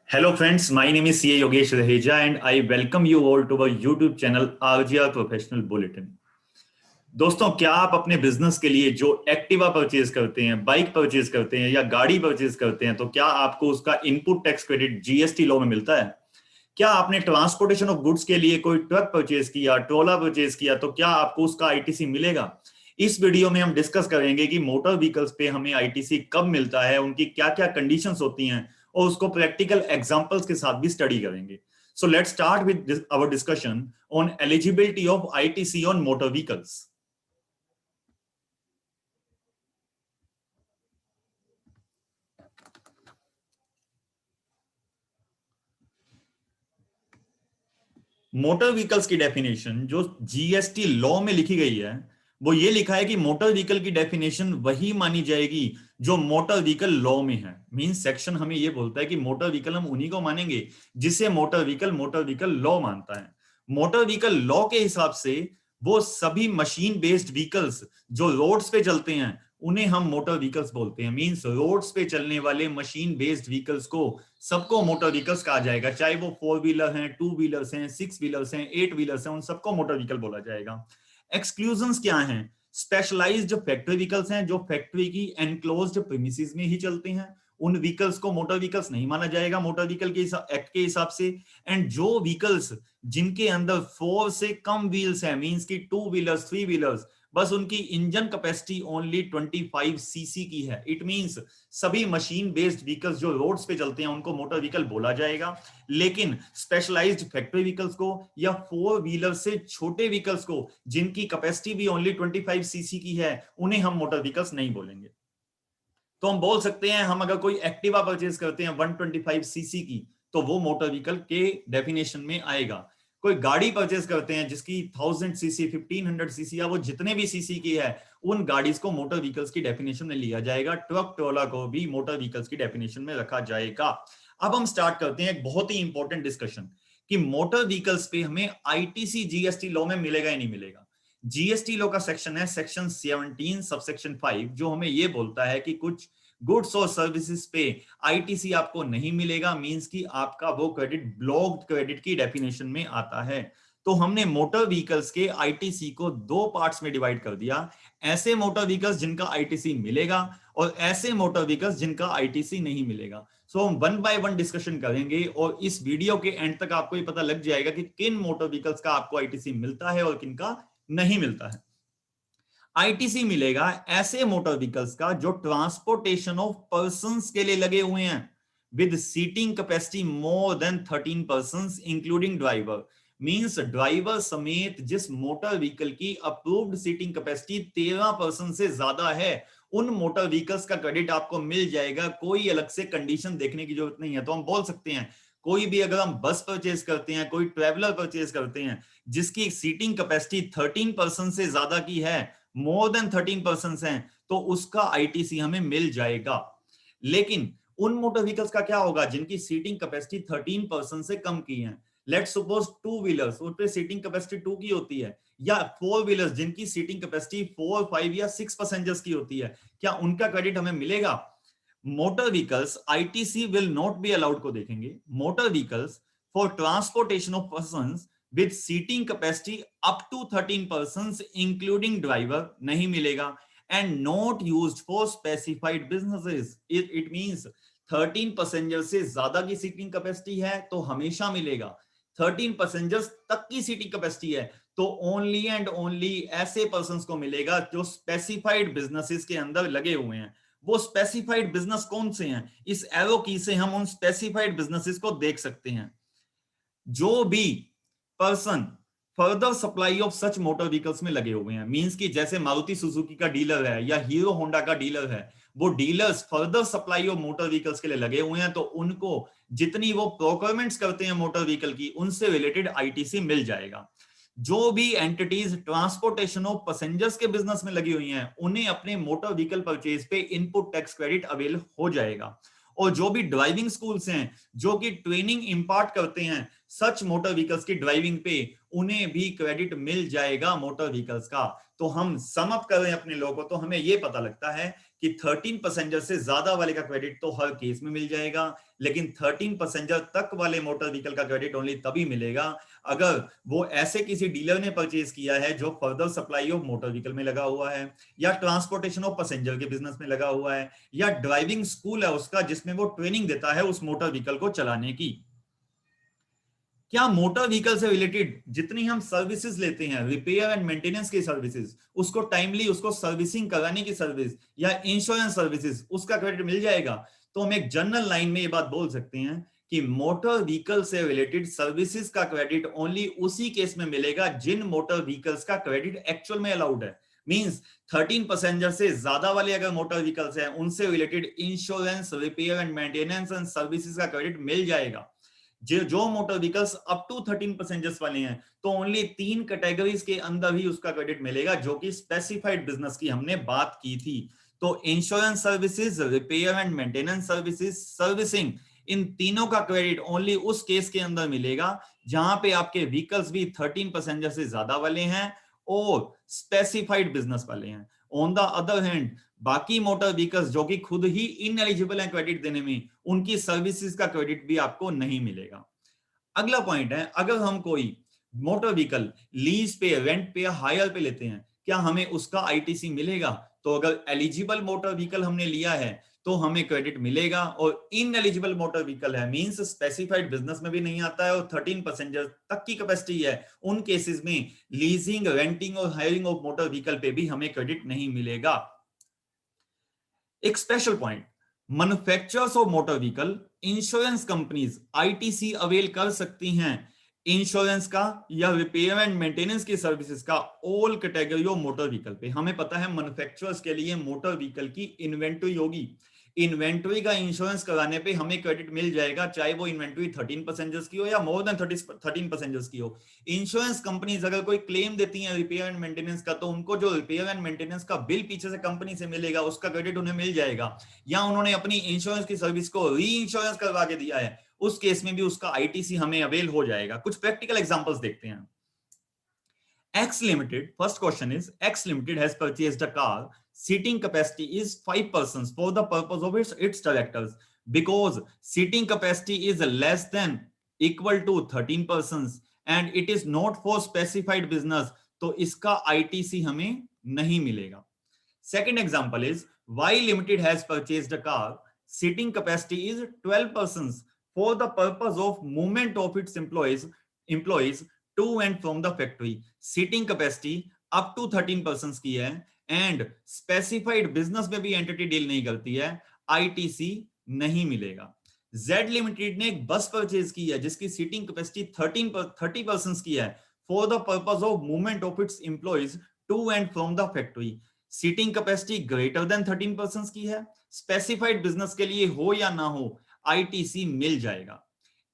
Hello friends, my name is CA Yogesh Raheja and I welcome you all to our YouTube channel RGR Professional Bulletin. दोस्तों, क्या आप अपने business के लिए जो एक्टिवा परचेज करते हैं, बाइक परचेज करते हैं या गाड़ी परचेज करते हैं, तो क्या आपको उसका input tax credit GST law में मिलता है? क्या आपने ट्रांसपोर्टेशन ऑफ गुड्स के लिए कोई ट्रक परचेज किया, ट्रोला परचेज किया, तो क्या आपको उसका आईटीसी मिलेगा? इस वीडियो में हम डिस्कस करेंगे कि मोटर व्हीकल्स पे हमें आईटीसी कब मिलता है, उनकी क्या क्या कंडीशंस होती हैं और उसको प्रैक्टिकल एग्जांपल्स के साथ भी स्टडी करेंगे. So let's start with our discussion on eligibility of ITC on motor vehicles. Motor vehicles की डेफिनेशन जो जीएसटी लॉ में लिखी गई है, वो ये लिखा है कि मोटर व्हीकल की डेफिनेशन वही मानी जाएगी जो मोटर व्हीकल लॉ में है. मींस सेक्शन हमें ये बोलता है कि मोटर व्हीकल हम उन्हीं को मानेंगे जिसे मोटर व्हीकल लॉ मानता है. मोटर व्हीकल लॉ के हिसाब से वो सभी मशीन बेस्ड व्हीकल्स जो रोड्स पे चलते हैं उन्हें हम मोटर व्हीकल्स बोलते हैं. मींस रोड्स पे चलने वाले मशीन बेस्ड व्हीकल्स को सबको मोटर व्हीकल्स कहा जाएगा, चाहे वो 4 व्हीलर हैं, 2 व्हीलर्स हैं, 6 व्हीलर्स हैं, 8 व्हीलर्स हैं, उन सबको मोटर व्हीकल बोला जाएगा. एक्सक्लूजन्स क्या हैं? स्पेशलाइज्ड फैक्ट्री व्हीकल्स हैं जो फैक्ट्री की एनक्लोज्ड प्रीमिसेस में ही चलते हैं, उन व्हीकल्स को मोटर व्हीकल्स नहीं माना जाएगा मोटर व्हीकल के एक्ट के हिसाब से. एंड जो व्हीकल्स जिनके अंदर 4 से कम व्हील्स हैं, मींस की 2 व्हीलर्स, 3 व्हीलर्स, बस उनकी इंजन कैपेसिटी ओनली 25 सीसी की है, इट मींस सभी मशीन बेस्ड व्हीकल्स जो रोड्स पे चलते हैं उनको मोटर व्हीकल बोला जाएगा. लेकिन स्पेशलाइज्ड फैक्ट्री व्हीकल्स को या 4 व्हीलर से छोटे व्हीकल्स को जिनकी कैपेसिटी भी ओनली 25 सीसी की है, उन्हें हम मोटर व्हीकल्स नहीं बोलेंगे. तो हम बोल सकते हैं, हम अगर कोई एक्टिवा परचेज करते हैं 125 सीसी की, तो वो मोटर व्हीकल के डेफिनेशन में आएगा. कोई गाड़ी परचेज करते हैं जिसकी 1000 सीसी, 1500 सीसी या वो जितने भी सीसी की है, उन गाड़ीज को मोटर व्हीकल्स की डेफिनेशन में लिया जाएगा. ट्रक ट्रोला को भी मोटर व्हीकल्स की डेफिनेशन में रखा जाएगा. अब हम स्टार्ट करते हैं एक बहुत ही इंपॉर्टेंट डिस्कशन कि मोटर व्हीकल्स पे हमें आईटीसी जीएसटी लॉ में मिलेगा या नहीं मिलेगा. जीएसटी लॉ का सेक्शन है सेक्शन 17 सबसेक्शन 5, जो हमें ये बोलता है कि कुछ गुड्स और सर्विसेज पे आईटीसी आपको नहीं मिलेगा, मींस कि आपका वो क्रेडिट ब्लॉक्ड क्रेडिट की डेफिनेशन में आता है. तो हमने मोटर व्हीकल्स के आईटीसी को 2 पार्ट्स में डिवाइड कर दिया. ऐसे मोटर व्हीकल्स जिनका आईटीसी मिलेगा और ऐसे मोटर व्हीकल्स जिनका आईटीसी नहीं मिलेगा. सो हम 1 बाय 1 डिस्कशन करेंगे और इस वीडियो के एंड तक आपको ये पता लग जाएगा कि किन मोटर व्हीकल्स का आपको आईटीसी मिलता है और किन का नहीं मिलता है. आईटीसी मिलेगा ऐसे मोटर व्हीकल्स का जो ट्रांसपोर्टेशन ऑफ पर्संस के लिए लगे हुए हैं with seating capacity more than 13 persons including driver. Means driver समेत जिस मोटर व्हीकल की अप्रूव्ड सीटिंग कैपेसिटी 13 पर्सन से ज्यादा है, उन मोटर व्हीकल्स का क्रेडिट आपको मिल जाएगा. कोई अलग से कंडीशन देखने की जरूरत नहीं है. तो हम बोल सकते हैं कोई भी अगर हम बस परचेज करते हैं, कोई ट्रेवलर परचेज करते हैं जिसकी सीटिंग कैपेसिटी 13 पर्सन से ज्यादा की है, मोर देन 13 पर्सन हैं, तो उसका आईटीसी हमें मिल जाएगा. लेकिन उन मोटर व्हीकल्स का क्या होगा जिनकी सीटिंग कैपेसिटी 13 पर्सन से कम की है? लेट्स सपोज 2 व्हीलर्स, उस पे सीटिंग कैपेसिटी 2 की होती है, या 4 व्हीलर्स जिनकी सीटिंग कैपेसिटी 4, 5 या 6 पैसेंजर्स की होती है, क्या उनका क्रेडिट हमें मिलेगा? Motor vehicles ITC will not be allowed को देखेंगे. Motor vehicles for transportation of persons with seating capacity up to 13 persons including driver नहीं मिलेगा. and not used for specified businesses. it means 13 passenger से ज्यादा की seating capacity है तो हमेशा मिलेगा. 13 पैसेंजर्स तक की सीटिंग कैपेसिटी है तो ओनली एंड ओनली ऐसे पर्संस को मिलेगा जो स्पेसिफाइड बिजनेसेस के अंदर लगे हुए हैं. वो स्पेसिफाइड बिजनेस कौन से हैं? इस एरो की से हम उन स्पेसिफाइड बिजनेसेस को देख सकते हैं. जो भी person further supply of such motor vehicles में लगे हुए हैं, मींस कि जैसे मारुति सुजुकी का डीलर है या हीरो होंडा का डीलर है, वो dealers further supply of motor vehicles के लिए लगे हुए हैं, तो उनको जितनी वो प्रोक्योरमेंट्स करते हैं मोटर व्हीकल की, उनसे रिलेटेड आईटीसी मिल जाएगा. जो भी एंटिटीज ट्रांसपोर्टेशन ऑफ पैसेंजर्स के बिजनेस में लगी हुई हैं, उन्हें अपने मोटर व्हीकल परचेज पे इनपुट टैक्स क्रेडिट अवेल हो जाएगा. और जो भी ड्राइविंग स्कूल्स हैं जो कि ट्रेनिंग इंपार्ट करते हैं सच मोटर व्हीकल्स की ड्राइविंग पे, उन्हें भी क्रेडिट मिल जाएगा मोटर व्हीकल्स का. तो हम सम अप कर रहे हैं अपने लोगों को, तो हमें यह पता लगता है कि 13 पैसेंजर से ज्यादा वाले का क्रेडिट तो हर केस में मिल जाएगा, लेकिन 13 पैसेंजर तक वाले मोटर व्हीकल का क्रेडिट ओनली तभी मिलेगा अगर वो ऐसे किसी डीलर ने परचेज किया है जो further supply of motor vehicle में लगा हुआ है, या ट्रांसपोर्टेशन ऑफ पैसेंजर के बिजनेस में लगा हुआ है, या ड्राइविंग स्कूल है उसका जिसमें वो ट्रेनिंग देता है उस मोटर व्हीकल को चलाने की। क्या मोटर व्हीकल से रिलेटेड जितनी हम सर्विसेज लेते हैं, रिपेयर एंड मेंटेनेंस की सर्विसेज, उसको टाइमली उसको सर्विसिंग कराने की सर्विस या इंश्योरेंस सर्विसेज, उसका क्रेडिट मिल जाएगा? तो हम एक जनरल लाइन में ये बात बोल सकते हैं कि मोटर व्हीकल से रिलेटेड सर्विसेज का क्रेडिट ओनली उसी केस में मिलेगा जिन मोटर व्हीकल्स का क्रेडिट एक्चुअल में अलाउड है। मींस 13 पैसेंजर से ज्यादा वाले अगर मोटर व्हीकल्स हैं उनसे related insurance, repair and maintenance and services का क्रेडिट मिल जाएगा। जो motor vehicles up to 13 passengers वाले हैं तो ओनली 3 कैटेगरीज के अंदर ही उसका क्रेडिट मिलेगा, जो कि स्पेसिफाइड बिजनेस की हमने बात की थी। तो insurance services, repair and maintenance services, servicing, इन तीनों का क्रेडिट ओनली उस केस के अंदर मिलेगा जहां पे आपके व्हीकल्स भी 13 पैसेंजर से ज्यादा वाले हैं और स्पेसिफाइड बिजनेस वाले हैं। ऑन द अदर हैंड बाकी मोटर व्हीकल्स जो कि खुद ही इनएलिजिबल है क्रेडिट देने में, उनकी सर्विसेज का क्रेडिट भी आपको नहीं मिलेगा। अगला पॉइंट है, अगर हम कोई मोटर व्हीकल लीज पे, रेंट पे या हायर पे लेते हैं, क्या हमें उसका आईटीसी मिलेगा? तो अगर एलिजिबल मोटर व्हीकल हमने लिया है तो हमें क्रेडिट मिलेगा, और इनएलिजिबल मोटर व्हीकल है मींस स्पेसिफाइड बिजनेस में भी नहीं आता है और 13 पैसेंजर तक की कैपेसिटी है, उन केसेस में लीजिंग, रेंटिंग और हायरिंग ऑफ मोटर व्हीकल पे भी हमें क्रेडिट नहीं मिलेगा। एक special point, manufacturers of motor vehicle, insurance companies ITC avail कर सकती हैं इंश्योरेंस का या रिपेयर एंड मेंटेनेंस की सर्विसेज का all category of motor vehicle पे। हमें पता है मैन्युफैक्चरर्स के लिए मोटर व्हीकल की इन्वेंटरी होगी, इन्वेंटरी का इंश्योरेंस कराने पे हमें क्रेडिट मिल जाएगा, चाहे वो इन्वेंटरी 13 पैसेंजर्स की हो या मोर देन 13 पैसेंजर्स की हो। इंश्योरेंस कंपनीज अगर कोई क्लेम देती हैं रिपेयर एंड मेंटेनेंस का, तो उनको जो रिपेयर एंड मेंटेनेंस का बिल पीछे से कंपनी से मिलेगा उसका क्रेडिट उन्हें मिल जाएगा, या उन्होंने अपनी इंश्योरेंस की सर्विस को री इंश्योरेंस करवा के दिया है, उस केस में भी उसका आईटीसी हमें अवेल हो जाएगा। कुछ प्रैक्टिकल एग्जांपल्स देखते हैं। X Limited, first question is, X Limited has purchased a car, seating capacity is 5 persons for the purpose of its directors. Because seating capacity is less than equal to 13 persons and it is not for specified business, तो इसका ITC हमें नहीं मिलेगा। Second example is, Y Limited has purchased a car, seating capacity is 12 persons for the purpose of movement of its employees to and from the factory. Seating capacity up to 13 persons की है and specified business में भी entity deal नहीं करती है, ITC नहीं मिलेगा। Z Limited ने एक बस परचेज की है जिसकी सीटिंग कैपेसिटी 30 persons की है for the purpose of movement of its employees to and from the factory. Seating capacity greater than 13 persons की है, स्पेसिफाइड बिजनेस के लिए हो या ना हो, आईटीसी मिल जाएगा।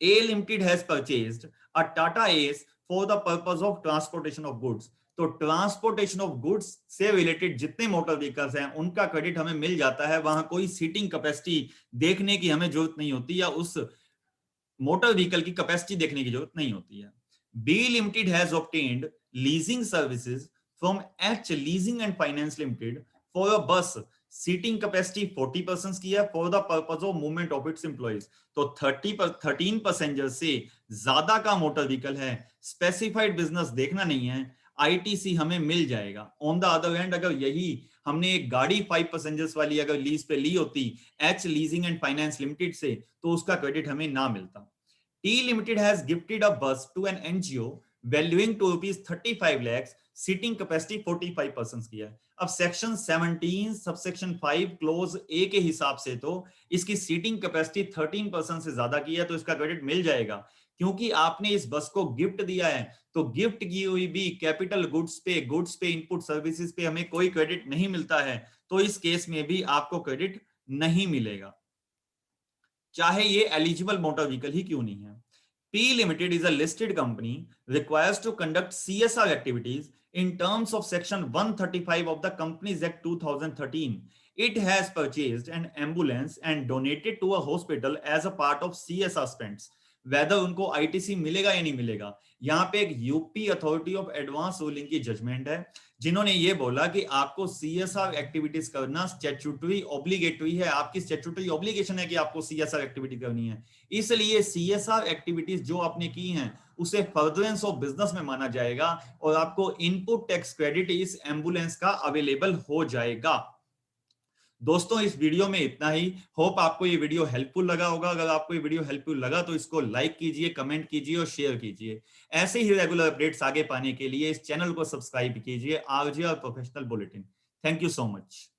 A Limited has purchased a Tata Ace for the purpose of transportation of goods. तो ट्रांसपोर्टेशन ऑफ गुड्स से रिलेटेड जितने मोटर व्हीकल्स हैं उनका क्रेडिट हमें मिल जाता है, वहां कोई सीटिंग कैपेसिटी देखने की हमें जरूरत नहीं होती या उस मोटर व्हीकल की कैपेसिटी देखने की जरूरत नहीं होती है। B Limited has obtained leasing services from H Leasing and Finance Limited for a bus, seating capacity 40 persons की है for the purpose of movement of its employees. तो 13 पैसेंजर से ज्यादा का मोटर व्हीकल है, स्पेसिफाइड बिजनेस देखना नहीं है, आईटीसी हमें मिल जाएगा। ऑन द अदर हैंड अगर यही हमने एक गाड़ी 5 पैसेंजर्स वाली अगर लीज पे ली होती H leasing and finance limited से, तो उसका क्रेडिट हमें ना मिलता। T Limited has gifted a bus to an NGO valuing to ₹35 lakhs, seating capacity 45 persons की है। अब सेक्शन 17 सबसेक्शन 5 क्लोज ए के हिसाब से तो इसकी सीटिंग कैपेसिटी 13 पर्सन से ज्यादा की है, तो इसका क्रेडिट मिल जाएगा। क्योंकि आपने इस बस को गिफ्ट दिया है तो गिफ्ट की हुई भी कैपिटल गुड्स पे इनपुट सर्विसेज पे हमें कोई क्रेडिट नहीं मिलता है, तो इस केस में भी आपको क्रेडिट नहीं मिलेगा, चाहे ये एलिजिबल मोटर व्हीकल ही क्यों नहीं है। P Limited is a listed company requires to conduct CSR activities in terms of section 135 of the Companies Act 2013. It has purchased an ambulance and donated to a hospital as a part of CSR spends. Whether उनको ITC मिलेगा या नहीं मिलेगा। यहाँ पे एक UP authority of advance ruling की judgement है, जिन्होंने ये बोला कि आपको सीएसआर एक्टिविटीज करना स्टैट्यूटरी ऑब्लिगेटरी है, आपकी स्टैट्यूटरी ऑब्लिगेशन है कि आपको सीएसआर एक्टिविटी करनी है। इसलिए सीएसआर एक्टिविटीज जो आपने की हैं उसे फर्दरेंस ऑफ बिजनेस में माना जाएगा और आपको इनपुट टैक्स क्रेडिट इस एम्बुलेंस का अवेलेबल हो जाएगा। दोस्तों इस वीडियो में इतना ही। होप आपको ये वीडियो हेल्पफुल लगा होगा। अगर आपको ये वीडियो हेल्पफुल लगा तो इसको लाइक कीजिए, कमेंट कीजिए और शेयर कीजिए। ऐसे ही रेगुलर अपडेट्स आगे पाने के लिए इस चैनल को सब्सक्राइब कीजिए, आरजे और professional bulletin. Thank you so much.